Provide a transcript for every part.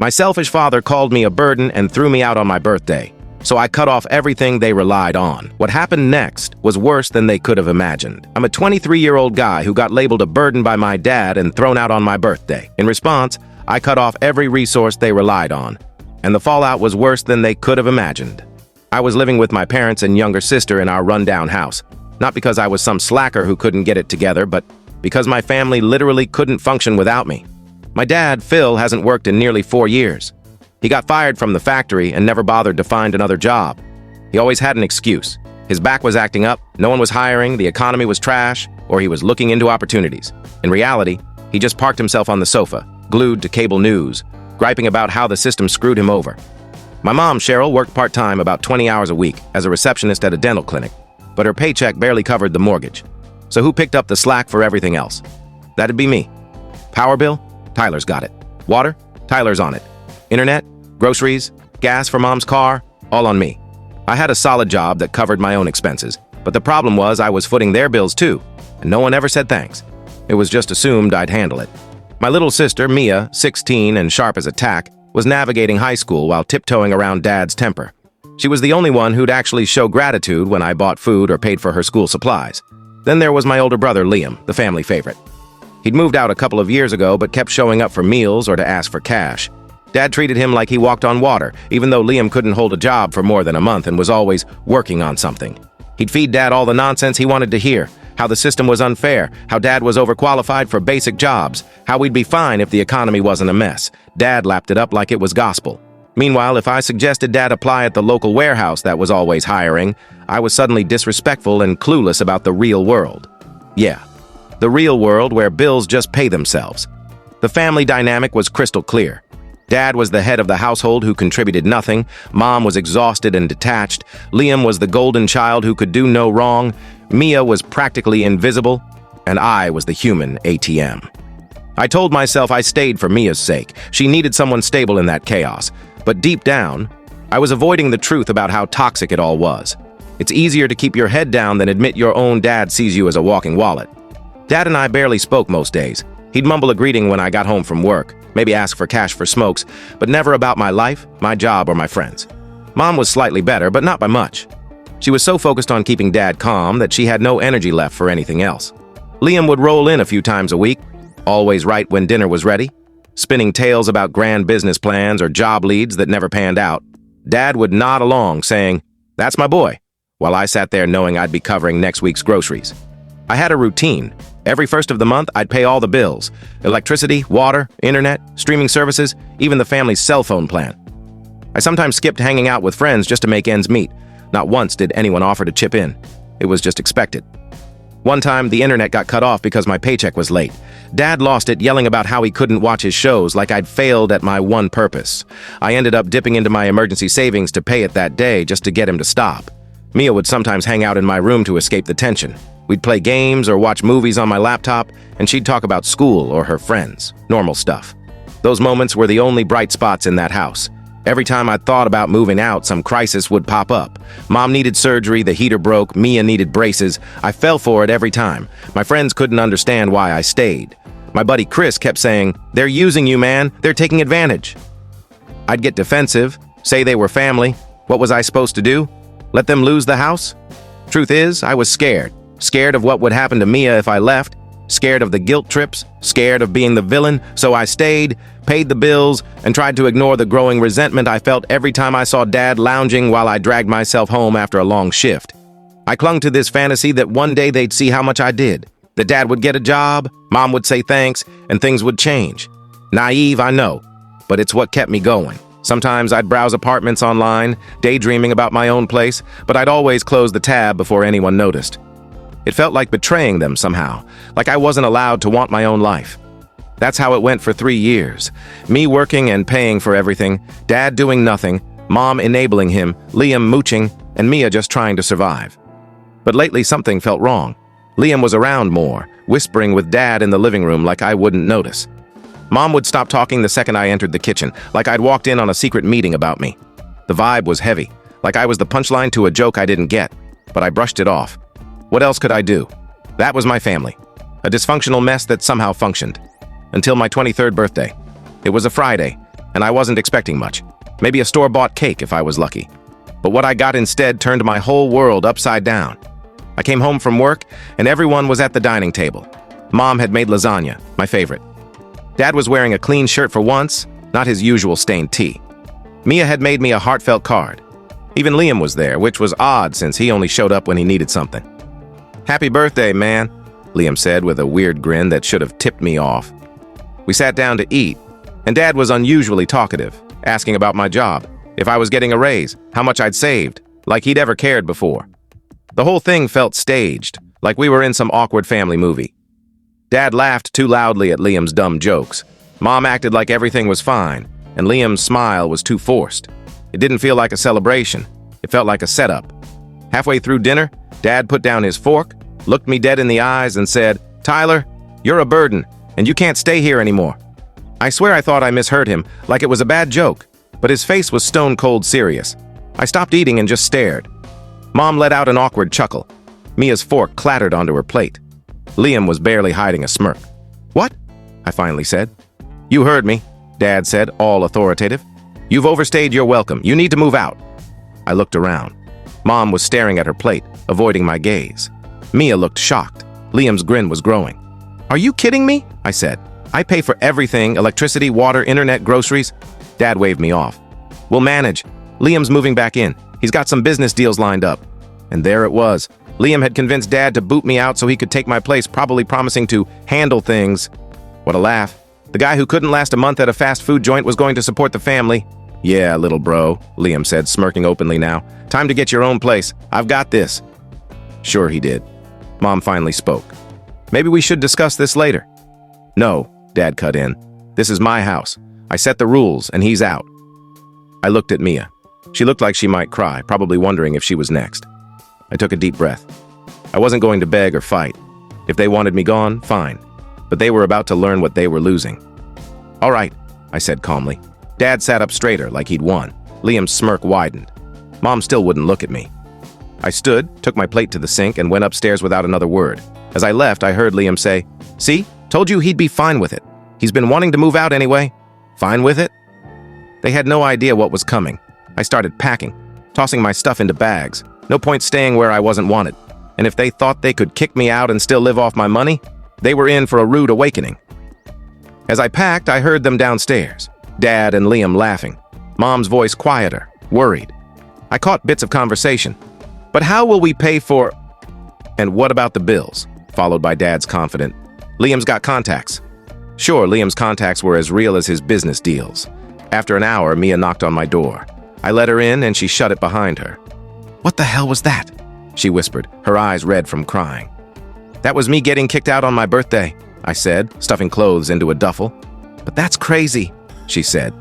My selfish father called me a burden and threw me out on my birthday, so I cut off everything they relied on. What happened next was worse than they could have imagined. I'm a 23-year-old guy who got labeled a burden by my dad and thrown out on my birthday. In response, I cut off every resource they relied on, and the fallout was worse than they could have imagined. I was living with my parents and younger sister in our rundown house, not because I was some slacker who couldn't get it together, but because my family literally couldn't function without me. My dad, Phil, hasn't worked in nearly 4 years. He got fired from the factory and never bothered to find another job. He always had an excuse. His back was acting up, no one was hiring, the economy was trash, or he was looking into opportunities. In reality, he just parked himself on the sofa, glued to cable news, griping about how the system screwed him over. My mom, Cheryl, worked part-time about 20 hours a week as a receptionist at a dental clinic, but her paycheck barely covered the mortgage. So who picked up the slack for everything else? That'd be me. Power bill? Tyler's got it. Water? Tyler's on it. Internet? Groceries? Gas for mom's car? All on me. I had a solid job that covered my own expenses, but the problem was I was footing their bills too, and no one ever said thanks. It was just assumed I'd handle it. My little sister, Mia, 16 and sharp as a tack, was navigating high school while tiptoeing around Dad's temper. She was the only one who'd actually show gratitude when I bought food or paid for her school supplies. Then there was my older brother, Liam, the family favorite. He'd moved out a couple of years ago but kept showing up for meals or to ask for cash. Dad treated him like he walked on water, even though Liam couldn't hold a job for more than a month and was always working on something. He'd feed Dad all the nonsense he wanted to hear, how the system was unfair, how Dad was overqualified for basic jobs, how we'd be fine if the economy wasn't a mess. Dad lapped it up like it was gospel. Meanwhile, if I suggested Dad apply at the local warehouse that was always hiring, I was suddenly disrespectful and clueless about the real world. Yeah, the real world where bills just pay themselves. The family dynamic was crystal clear. Dad was the head of the household who contributed nothing, Mom was exhausted and detached, Liam was the golden child who could do no wrong, Mia was practically invisible, and I was the human ATM. I told myself I stayed for Mia's sake. She needed someone stable in that chaos. But deep down, I was avoiding the truth about how toxic it all was. It's easier to keep your head down than admit your own dad sees you as a walking wallet. Dad and I barely spoke most days. He'd mumble a greeting when I got home from work, maybe ask for cash for smokes, but never about my life, my job, or my friends. Mom was slightly better, but not by much. She was so focused on keeping Dad calm that she had no energy left for anything else. Liam would roll in a few times a week, always right when dinner was ready, spinning tales about grand business plans or job leads that never panned out. Dad would nod along, saying, "That's my boy," while I sat there knowing I'd be covering next week's groceries. I had a routine. Every first of the month, I'd pay all the bills: electricity, water, internet, streaming services, even the family's cell phone plan. I sometimes skipped hanging out with friends just to make ends meet. Not once did anyone offer to chip in. It was just expected. One time, the internet got cut off because my paycheck was late. Dad lost it, yelling about how he couldn't watch his shows, like I'd failed at my one purpose. I ended up dipping into my emergency savings to pay it that day just to get him to stop. Mia would sometimes hang out in my room to escape the tension. We'd play games or watch movies on my laptop, and she'd talk about school or her friends, normal stuff. Those moments were the only bright spots in that house. Every time I thought about moving out, some crisis would pop up. Mom needed surgery, the heater broke, Mia needed braces. I fell for it every time. My friends couldn't understand why I stayed. My buddy Chris kept saying, "They're using you, man. They're taking advantage." I'd get defensive, say they were family. What was I supposed to do? Let them lose the house? Truth is, I was scared. Scared of what would happen to Mia if I left. Scared of the guilt trips. Scared of being the villain. So I stayed, paid the bills, and tried to ignore the growing resentment I felt every time I saw Dad lounging while I dragged myself home after a long shift. I clung to this fantasy that one day they'd see how much I did. That Dad would get a job, Mom would say thanks, and things would change. Naive, I know, but it's what kept me going. Sometimes I'd browse apartments online, daydreaming about my own place, but I'd always close the tab before anyone noticed. It felt like betraying them somehow, like I wasn't allowed to want my own life. That's how it went for 3 years. Me working and paying for everything, Dad doing nothing, Mom enabling him, Liam mooching, and Mia just trying to survive. But lately something felt wrong. Liam was around more, whispering with Dad in the living room like I wouldn't notice. Mom would stop talking the second I entered the kitchen, like I'd walked in on a secret meeting about me. The vibe was heavy, like I was the punchline to a joke I didn't get, but I brushed it off. What else could I do? That was my family. A dysfunctional mess that somehow functioned. Until my 23rd birthday. It was a Friday. and I wasn't expecting much. Maybe a store-bought cake if I was lucky. But what I got instead turned my whole world upside down. I came home from work, and everyone was at the dining table. Mom had made lasagna, my favorite. Dad was wearing a clean shirt for once, not his usual stained tee. Mia had made me a heartfelt card. Even Liam was there, which was odd since he only showed up when he needed something. "Happy birthday, man," Liam said with a weird grin that should have tipped me off. We sat down to eat, and Dad was unusually talkative, asking about my job, if I was getting a raise, how much I'd saved, like he'd ever cared before. The whole thing felt staged, like we were in some awkward family movie. Dad laughed too loudly at Liam's dumb jokes. Mom acted like everything was fine, and Liam's smile was too forced. It didn't feel like a celebration. It felt like a setup. Halfway through dinner, Dad put down his fork, looked me dead in the eyes, and said, "Tyler, you're a burden, and you can't stay here anymore." I swear I thought I misheard him, like it was a bad joke, but his face was stone-cold serious. I stopped eating and just stared. Mom let out an awkward chuckle. Mia's fork clattered onto her plate. Liam was barely hiding a smirk. "What?" I finally said. "You heard me," Dad said, all authoritative. "You've overstayed your welcome. You need to move out." I looked around. Mom was staring at her plate, avoiding my gaze. Mia looked shocked. Liam's grin was growing. "Are you kidding me?" I said. "I pay for everything, electricity, water, internet, groceries." Dad waved me off. "We'll manage. Liam's moving back in. He's got some business deals lined up." And there it was. Liam had convinced Dad to boot me out so he could take my place, probably promising to handle things. What a laugh. The guy who couldn't last a month at a fast food joint was going to support the family. "Yeah, little bro," Liam said, smirking openly now. "Time to get your own place. I've got this." Sure he did. Mom finally spoke. "Maybe we should discuss this later." "No," Dad cut in. "This is my house. I set the rules, and he's out." I looked at Mia. She looked like she might cry, probably wondering if she was next. I took a deep breath. I wasn't going to beg or fight. If they wanted me gone, fine. But they were about to learn what they were losing. "All right," I said calmly. Dad sat up straighter, like he'd won. Liam's smirk widened. Mom still wouldn't look at me. I stood, took my plate to the sink, and went upstairs without another word. As I left, I heard Liam say, "See? Told you he'd be fine with it. He's been wanting to move out anyway. Fine with it?" They had no idea what was coming. I started packing, tossing my stuff into bags. No point staying where I wasn't wanted. And if they thought they could kick me out and still live off my money, they were in for a rude awakening. As I packed, I heard them downstairs. Dad and Liam laughing. Mom's voice quieter, worried. I caught bits of conversation. "But how will we pay for—" "And what about the bills?" Followed by Dad's confident, "Liam's got contacts." Sure, Liam's contacts were as real as his business deals. After an hour, Mia knocked on my door. I let her in, and she shut it behind her. "What the hell was that?" she whispered, her eyes red from crying. "That was me getting kicked out on my birthday," I said, stuffing clothes into a duffel. "But that's crazy," she said.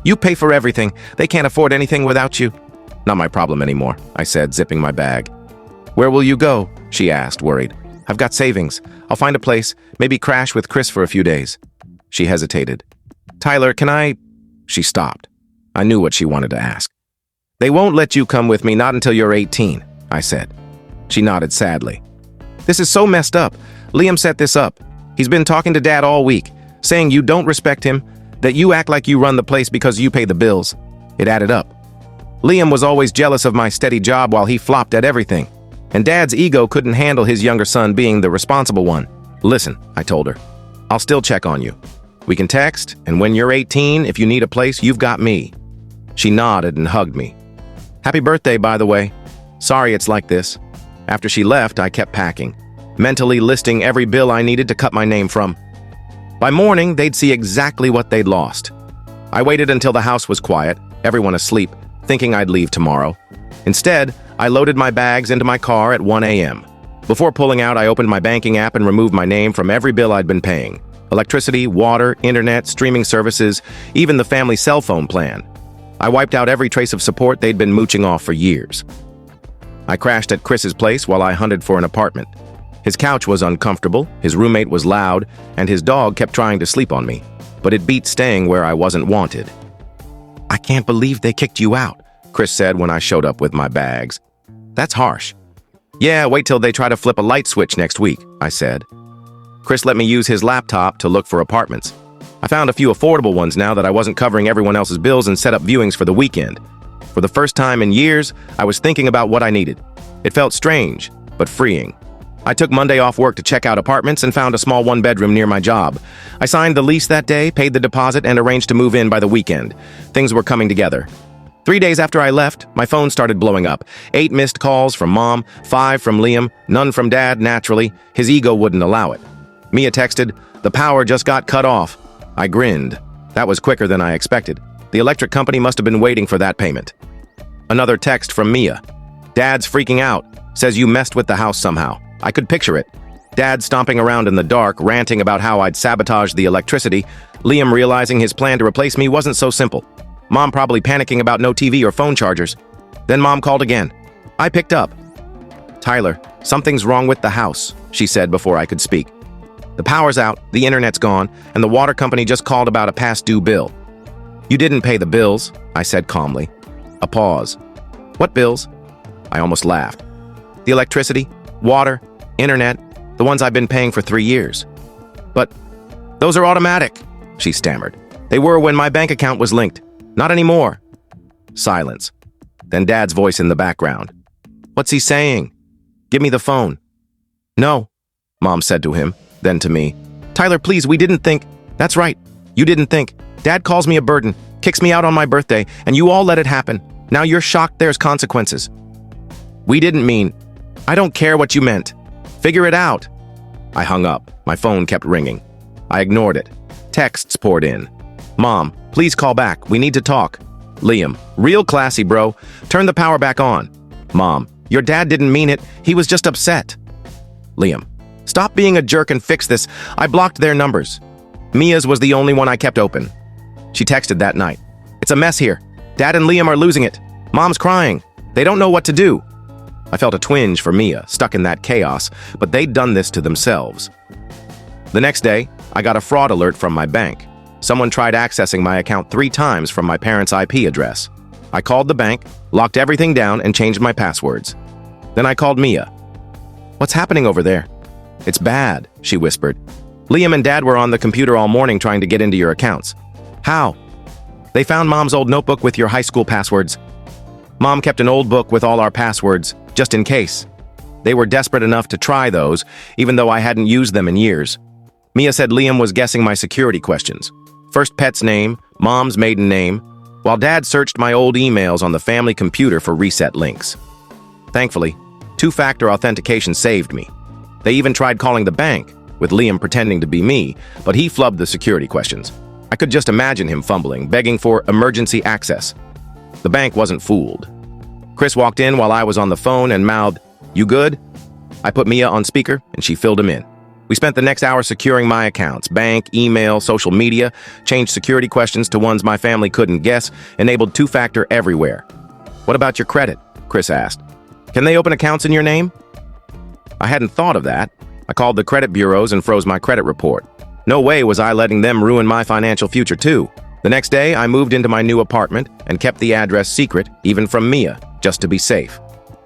"You pay for everything. They can't afford anything without you." "Not my problem anymore," I said, zipping my bag. "Where will you go?" she asked, worried. "I've got savings. I'll find a place, maybe crash with Chris for a few days." She hesitated. "Tyler, can I—" She stopped. I knew what she wanted to ask. "They won't let you come with me, not until you're 18, I said. She nodded sadly. "This is so messed up. Liam set this up. He's been talking to Dad all week, saying you don't respect him, that you act like you run the place because you pay the bills." It added up. Liam was always jealous of my steady job while he flopped at everything. And Dad's ego couldn't handle his younger son being the responsible one. "Listen," I told her. "I'll still check on you. We can text, and when you're 18, if you need a place, you've got me." She nodded and hugged me. "Happy birthday, by the way. Sorry it's like this." After she left, I kept packing, mentally listing every bill I needed to cut my name from. By morning, they'd see exactly what they'd lost. I waited until the house was quiet, everyone asleep, thinking I'd leave tomorrow. Instead, I loaded my bags into my car at 1 a.m. Before pulling out, I opened my banking app and removed my name from every bill I'd been paying. Electricity, water, internet, streaming services, even the family cell phone plan. I wiped out every trace of support they'd been mooching off for years. I crashed at Chris's place while I hunted for an apartment. His couch was uncomfortable, his roommate was loud, and his dog kept trying to sleep on me. But it beat staying where I wasn't wanted. "I can't believe they kicked you out," Chris said when I showed up with my bags. "That's harsh." "Yeah, wait till they try to flip a light switch next week," I said. Chris let me use his laptop to look for apartments. I found a few affordable ones now that I wasn't covering everyone else's bills and set up viewings for the weekend. For the first time in years, I was thinking about what I needed. It felt strange, but freeing. I took Monday off work to check out apartments and found a small one-bedroom near my job. I signed the lease that day, paid the deposit, and arranged to move in by the weekend. Things were coming together. 3 days after I left, my phone started blowing up. 8 missed calls from Mom, 5 from Liam, none from Dad, naturally. His ego wouldn't allow it. Mia texted, "The power just got cut off." I grinned. That was quicker than I expected. The electric company must have been waiting for that payment. Another text from Mia. "Dad's freaking out. Says you messed with the house somehow." I could picture it. Dad stomping around in the dark, ranting about how I'd sabotaged the electricity. Liam realizing his plan to replace me wasn't so simple. Mom probably panicking about no TV or phone chargers. Then Mom called again. I picked up. "Tyler, something's wrong with the house," she said before I could speak. "The power's out, the internet's gone, and the water company just called about a past due bill." "You didn't pay the bills," I said calmly. A pause. "What bills?" I almost laughed. "The electricity, water, internet, the ones I've been paying for 3 years." "But those are automatic," she stammered. "They were when my bank account was linked. Not anymore." Silence. Then Dad's voice in the background. "What's he saying?" "Give me the phone." "No," Mom said to him, then to me. "Tyler, please, we didn't think." "That's right. You didn't think. Dad calls me a burden, kicks me out on my birthday, and you all let it happen. Now you're shocked there's consequences." "We didn't mean." "I don't care what you meant. Figure it out." I hung up. My phone kept ringing. I ignored it. Texts poured in. "Mom, please call back. We need to talk." Liam, "Real classy, bro. Turn the power back on." Mom, "Your dad didn't mean it. He was just upset." Liam, "Stop being a jerk and fix this. I blocked their numbers." Mia's was the only one I kept open. She texted that night. "It's a mess here. Dad and Liam are losing it. Mom's crying. They don't know what to do." I felt a twinge for Mia, stuck in that chaos, but they'd done this to themselves. The next day, I got a fraud alert from my bank. Someone tried accessing my account 3 times from my parents' IP address. I called the bank, locked everything down, and changed my passwords. Then I called Mia. "What's happening over there?" "It's bad," she whispered. "Liam and Dad were on the computer all morning trying to get into your accounts." "How?" "They found Mom's old notebook with your high school passwords." Mom kept an old book with all our passwords, just in case. They were desperate enough to try those, even though I hadn't used them in years. Mia said Liam was guessing my security questions. First pet's name, Mom's maiden name, while Dad searched my old emails on the family computer for reset links. Thankfully, 2-factor authentication saved me. They even tried calling the bank, with Liam pretending to be me, but he flubbed the security questions. I could just imagine him fumbling, begging for emergency access. The bank wasn't fooled. Chris walked in while I was on the phone and mouthed, "You good?" I put Mia on speaker, and she filled him in. We spent the next hour securing my accounts, bank, email, social media, changed security questions to ones my family couldn't guess, enabled 2-factor everywhere. "What about your credit?" Chris asked. "Can they open accounts in your name?" I hadn't thought of that. I called the credit bureaus and froze my credit report. No way was I letting them ruin my financial future too. The next day, I moved into my new apartment and kept the address secret, even from Mia, just to be safe.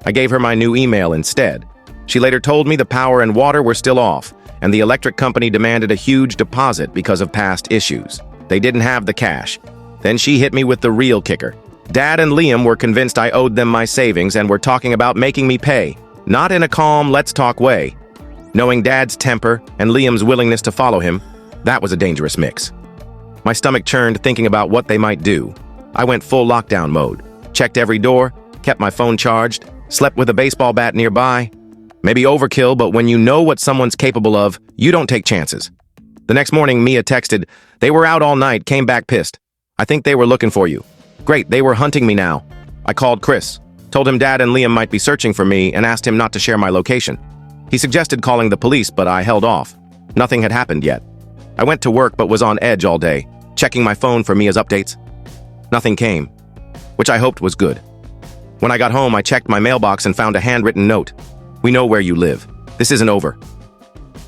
I gave her my new email instead. She later told me the power and water were still off, and the electric company demanded a huge deposit because of past issues. They didn't have the cash. Then she hit me with the real kicker. Dad and Liam were convinced I owed them my savings and were talking about making me pay, not in a calm, let's talk way. Knowing Dad's temper and Liam's willingness to follow him, that was a dangerous mix. My stomach churned thinking about what they might do. I went full lockdown mode, checked every door, kept my phone charged, slept with a baseball bat nearby. Maybe overkill, but when you know what someone's capable of, you don't take chances. The next morning, Mia texted, "They were out all night, came back pissed. I think they were looking for you." "Great, they were hunting me now." I called Chris, told him Dad and Liam might be searching for me, and asked him not to share my location. He suggested calling the police, but I held off. Nothing had happened yet. I went to work but was on edge all day, checking my phone for Mia's updates. Nothing came, which I hoped was good. When I got home, I checked my mailbox and found a handwritten note. "We know where you live. This isn't over."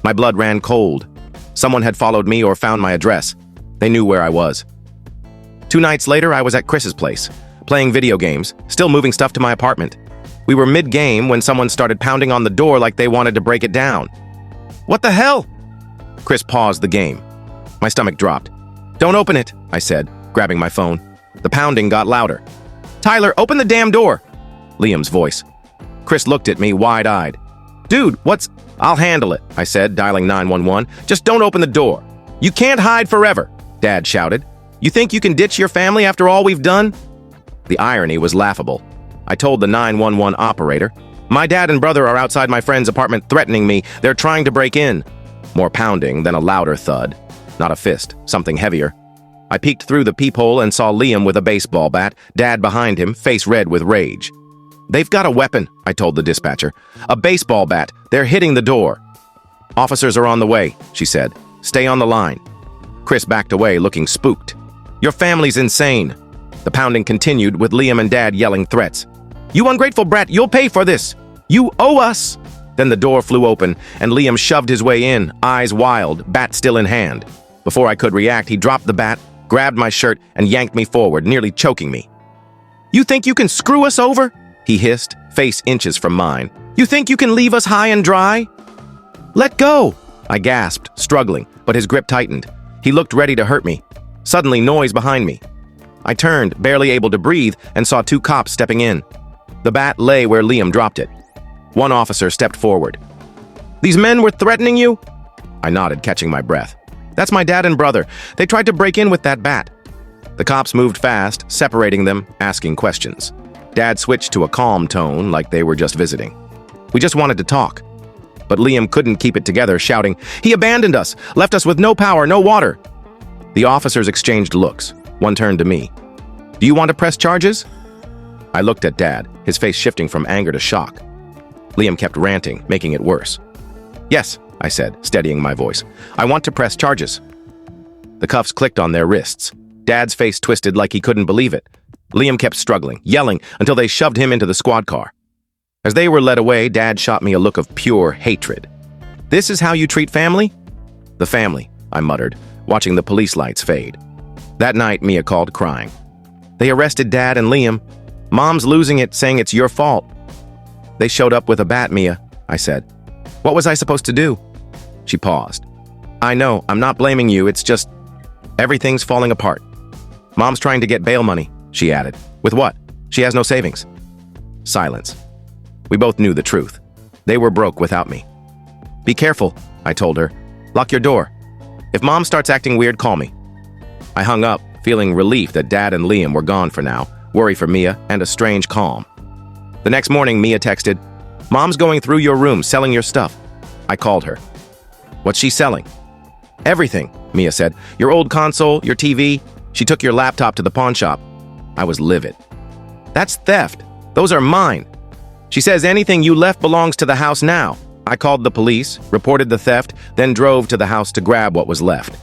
My blood ran cold. Someone had followed me or found my address. They knew where I was. 2 nights later, I was at Chris's place, playing video games, still moving stuff to my apartment. We were mid-game when someone started pounding on the door like they wanted to break it down. "What the hell?" Chris paused the game. My stomach dropped. Don't open it, I said, grabbing my phone. The pounding got louder. Tyler, open the damn door! Liam's voice. Chris looked at me wide-eyed. Dude, what's... I'll handle it, I said, dialing 911. Just don't open the door. You can't hide forever, Dad shouted. You think you can ditch your family after all we've done? The irony was laughable. I told the 911 operator, my dad and brother are outside my friend's apartment threatening me. They're trying to break in. More pounding, then a louder thud. Not a fist, something heavier. I peeked through the peephole and saw Liam with a baseball bat, Dad behind him, face red with rage. They've got a weapon, I told the dispatcher. A baseball bat. They're hitting the door. Officers are on the way, she said. Stay on the line. Chris backed away, looking spooked. Your family's insane. The pounding continued, with Liam and Dad yelling threats. You ungrateful brat, you'll pay for this. You owe us. Then the door flew open, and Liam shoved his way in, eyes wild, bat still in hand. Before I could react, he dropped the bat, grabbed my shirt, and yanked me forward, nearly choking me. You think you can screw us over? He hissed, face inches from mine. You think you can leave us high and dry? Let go! I gasped, struggling, but his grip tightened. He looked ready to hurt me. Suddenly, noise behind me. I turned, barely able to breathe, and saw 2 cops stepping in. The bat lay where Liam dropped it. One officer stepped forward. These men were threatening you? I nodded, catching my breath. That's my dad and brother. They tried to break in with that bat. The cops moved fast, separating them, asking questions. Dad switched to a calm tone, like they were just visiting. We just wanted to talk. But Liam couldn't keep it together, shouting, He abandoned us, left us with no power, no water. The officers exchanged looks. One turned to me. Do you want to press charges? I looked at Dad, his face shifting from anger to shock. Liam kept ranting, making it worse. Yes, I said, steadying my voice. I want to press charges. The cuffs clicked on their wrists. Dad's face twisted like he couldn't believe it. Liam kept struggling, yelling, until they shoved him into the squad car. As they were led away, Dad shot me a look of pure hatred. This is how you treat family? The family, I muttered, watching the police lights fade. That night, Mia called, crying. They arrested Dad and Liam. Mom's losing it, saying it's your fault. They showed up with a bat, Mia, I said. What was I supposed to do? She paused. I know, I'm not blaming you, it's just... everything's falling apart. Mom's trying to get bail money, she added. With what? She has no savings. Silence. We both knew the truth. They were broke without me. Be careful, I told her. Lock your door. If Mom starts acting weird, call me. I hung up, feeling relief that Dad and Liam were gone for now, worry for Mia, and a strange calm. The next morning, Mia texted, Mom's going through your room, selling your stuff. I called her. What's she selling? Everything, Mia said. Your old console, your TV. She took your laptop to the pawn shop. I was livid. That's theft. Those are mine. She says anything you left belongs to the house now. I called the police, reported the theft, then drove to the house to grab what was left.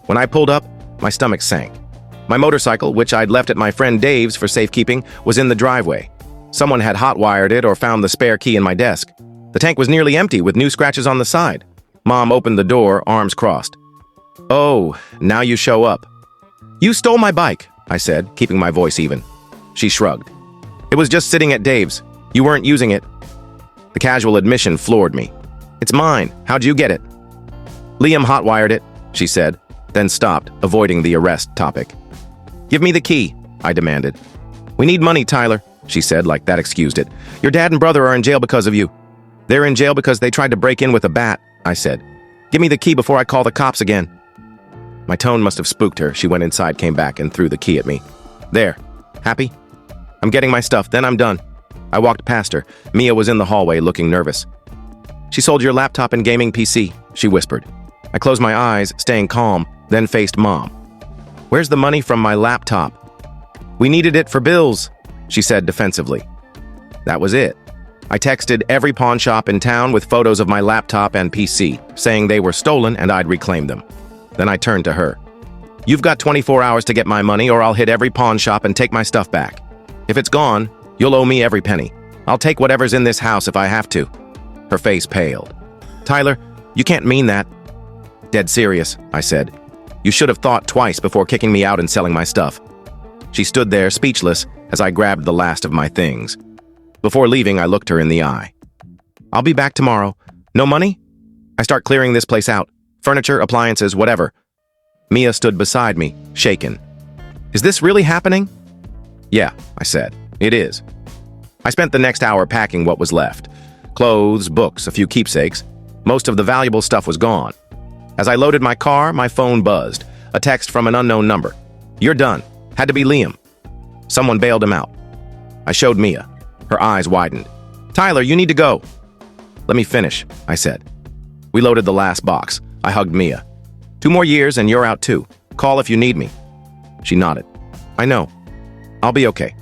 When I pulled up, my stomach sank. My motorcycle, which I'd left at my friend Dave's for safekeeping, was in the driveway. Someone had hot-wired it or found the spare key in my desk. The tank was nearly empty with new scratches on the side. Mom opened the door, arms crossed. Oh, now you show up. You stole my bike, I said, keeping my voice even. She shrugged. It was just sitting at Dave's. You weren't using it. The casual admission floored me. It's mine. How'd you get it? Liam hot-wired it, she said, then stopped, avoiding the arrest topic. Give me the key, I demanded. We need money, Tyler, she said, like that excused it. Your dad and brother are in jail because of you. They're in jail because they tried to break in with a bat, I said. Give me the key before I call the cops again. My tone must have spooked her. She went inside, came back, and threw the key at me. There. Happy? I'm getting my stuff, then I'm done. I walked past her. Mia was in the hallway, looking nervous. She sold your laptop and gaming PC, she whispered. I closed my eyes, staying calm, then faced Mom. Where's the money from my laptop? We needed it for bills, she said defensively. That was it. I texted every pawn shop in town with photos of my laptop and PC, saying they were stolen and I'd reclaim them. Then I turned to her. You've got 24 hours to get my money or I'll hit every pawn shop and take my stuff back. If it's gone, you'll owe me every penny. I'll take whatever's in this house if I have to. Her face paled. Tyler, you can't mean that. Dead serious, I said. You should have thought twice before kicking me out and selling my stuff. She stood there, speechless, as I grabbed the last of my things. Before leaving, I looked her in the eye. I'll be back tomorrow. No money? I start clearing this place out. Furniture, appliances, whatever. Mia stood beside me, shaken. "Is this really happening?" "Yeah," I said. "It is." I spent the next hour packing what was left. Clothes, books, a few keepsakes. Most of the valuable stuff was gone. As I loaded my car, my phone buzzed. A text from an unknown number. "You're done." Had to be Liam. Someone bailed him out. I showed Mia. Her eyes widened. "Tyler, you need to go." "Let me finish," I said. We loaded the last box. I hugged Mia. "2 more years and you're out too. Call if you need me." She nodded. "I know. I'll be okay."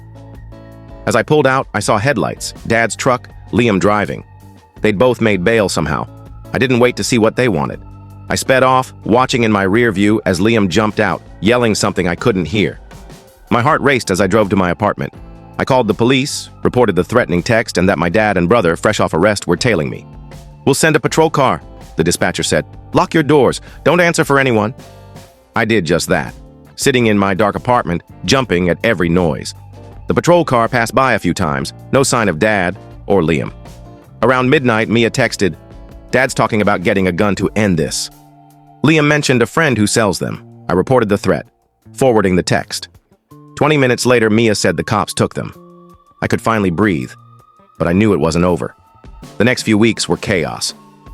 As I pulled out, I saw headlights, Dad's truck, Liam driving. They'd both made bail somehow. I didn't wait to see what they wanted. I sped off, watching in my rear view as Liam jumped out, yelling something I couldn't hear. My heart raced as I drove to my apartment. I called the police, reported the threatening text and that my dad and brother, fresh off arrest, were tailing me. "We'll send a patrol car," the dispatcher said. "Lock your doors. Don't answer for anyone." I did just that, sitting in my dark apartment, jumping at every noise. The patrol car passed by a few times, no sign of Dad or Liam. Around midnight, Mia texted, "Dad's talking about getting a gun to end this." Liam mentioned a friend who sells them. I reported the threat, forwarding the text. 20 minutes later, Mia said the cops took them. I could finally breathe, but I knew it wasn't over. The next few weeks were chaos.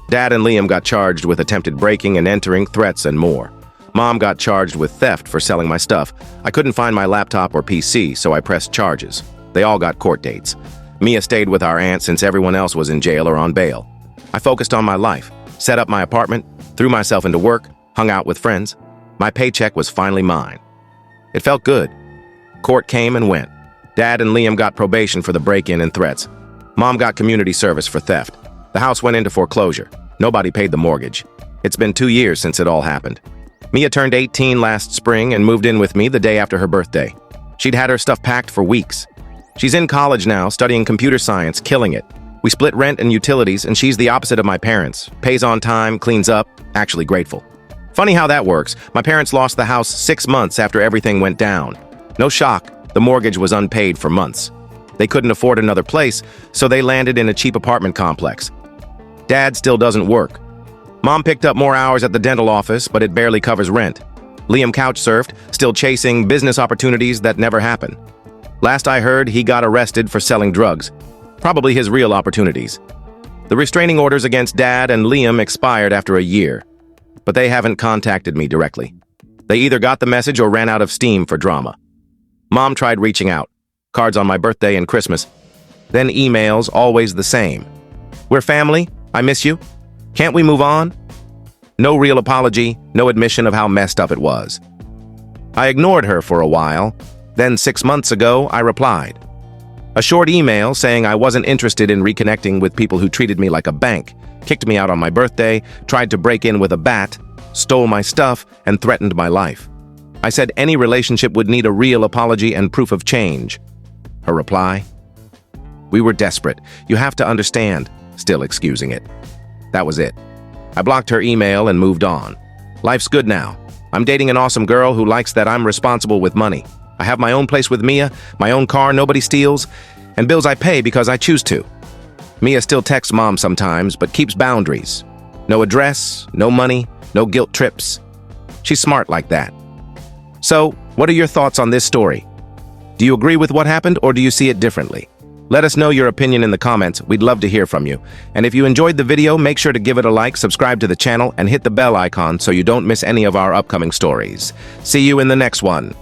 Dad and Liam got charged with attempted breaking and entering, threats, and more. Mom got charged with theft for selling my stuff. I couldn't find my laptop or PC, so I pressed charges. They all got court dates. Mia stayed with our aunt since everyone else was in jail or on bail. I focused on my life, set up my apartment, threw myself into work, hung out with friends. My paycheck was finally mine. It felt good. Court came and went. Dad and Liam got probation for the break-in and threats. Mom got community service for theft. The house went into foreclosure. Nobody paid the mortgage. It's been 2 years since it all happened. Mia turned 18 last spring and moved in with me the day after her birthday. She'd had her stuff packed for weeks. She's in college now, studying computer science, killing it. We split rent and utilities, and she's the opposite of my parents. Pays on time, cleans up, actually grateful. Funny how that works. My parents lost the house 6 months after everything went down. No shock, the mortgage was unpaid for months. They couldn't afford another place, so they landed in a cheap apartment complex. Dad still doesn't work. Mom picked up more hours at the dental office, but it barely covers rent. Liam couch surfed, still chasing business opportunities that never happen. Last I heard, he got arrested for selling drugs. Probably his real opportunities. The restraining orders against Dad and Liam expired after a year, but they haven't contacted me directly. They either got the message or ran out of steam for drama. Mom tried reaching out. Cards on my birthday and Christmas. Then emails, always the same. "We're family. I miss you. Can't we move on?" No real apology, no admission of how messed up it was. I ignored her for a while. Then 6 months ago, I replied. A short email saying I wasn't interested in reconnecting with people who treated me like a bank, kicked me out on my birthday, tried to break in with a bat, stole my stuff, and threatened my life. I said any relationship would need a real apology and proof of change. Her reply? "We were desperate. You have to understand," still excusing it. That was it. I blocked her email and moved on. Life's good now. I'm dating an awesome girl who likes that I'm responsible with money. I have my own place with Mia, my own car nobody steals, and bills I pay because I choose to. Mia still texts Mom sometimes, but keeps boundaries. No address, no money, no guilt trips. She's smart like that. So, what are your thoughts on this story? Do you agree with what happened, or do you see it differently? Let us know your opinion in the comments. We'd love to hear from you. And if you enjoyed the video, make sure to give it a like, subscribe to the channel, and hit the bell icon so you don't miss any of our upcoming stories. See you in the next one.